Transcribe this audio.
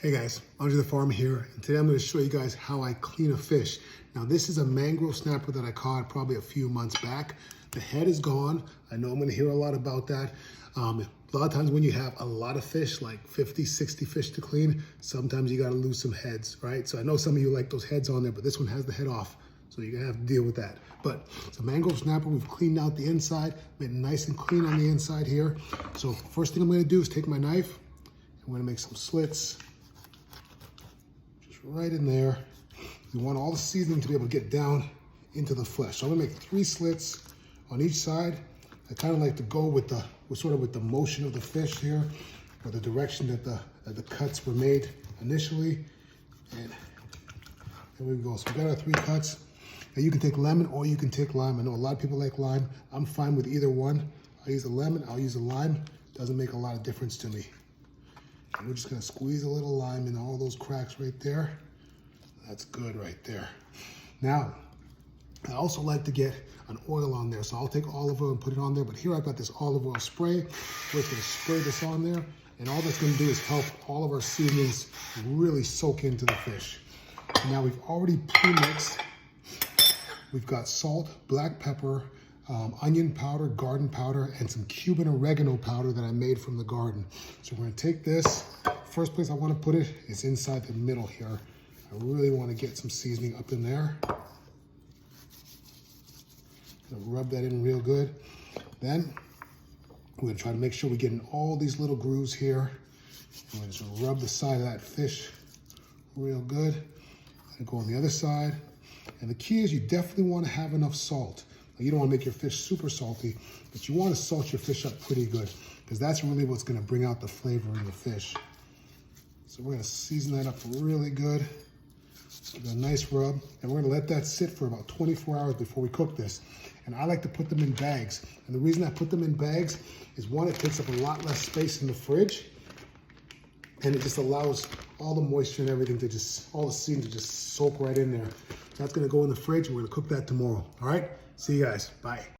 Hey guys, Andrethefarmer here, and today I'm going to show you guys how I clean a fish. Now this is a mangrove snapper that I caught probably a few months back. The head is gone. I know I'm going to hear a lot about that. A lot of times when you have a lot of fish, like 50, 60 fish to clean, sometimes you got to lose some heads, right? So I know some of you like those heads on there, but this one has the head off. So you're going to have to deal with that. But it's a mangrove snapper. We've cleaned out the inside, made it nice and clean on the inside here. So first thing I'm going to do is take my knife. I'm going to make some slits. Right in there. You want all the seasoning to be able to get down into the flesh. So I'm gonna make 3 slits on each side. I kind of like to go with the motion of the fish here, or the direction that the cuts were made initially. And there we go. So we got our 3 cuts. And you can take lemon or you can take lime. I know a lot of people like lime. I'm fine with either one. I'll use a lemon, I'll use a lime. Doesn't make a lot of difference to me. And we're just gonna squeeze a little lime in all those cracks right there. That's good right there. Now, I also like to get an oil on there. So I'll take olive oil and put it on there, but here I've got this olive oil spray. We're just gonna spray this on there, and all that's gonna do is help all of our seasonings really soak into the fish. Now we've already pre-mixed. We've got salt, black pepper, onion powder, garden powder, and some Cuban oregano powder that I made from the garden. So we're gonna take this. First place I wanna put it is inside the middle here. I really wanna get some seasoning up in there. Gonna rub that in real good. Then we're gonna try to make sure we get in all these little grooves here. And we're just gonna rub the side of that fish real good. And go on the other side. And the key is you definitely wanna have enough salt. You don't want to make your fish super salty, but you want to salt your fish up pretty good, because that's really what's going to bring out the flavor in the fish. So we're going to season that up really good. Give it a nice rub, and we're going to let that sit for about 24 hours before we cook this. And I like to put them in bags. And the reason I put them in bags is, one, it takes up a lot less space in the fridge, and it just allows all the moisture and everything to all the seasoning to just soak right in there. So that's going to go in the fridge, and we're going to cook that tomorrow. All right? See you guys. Bye.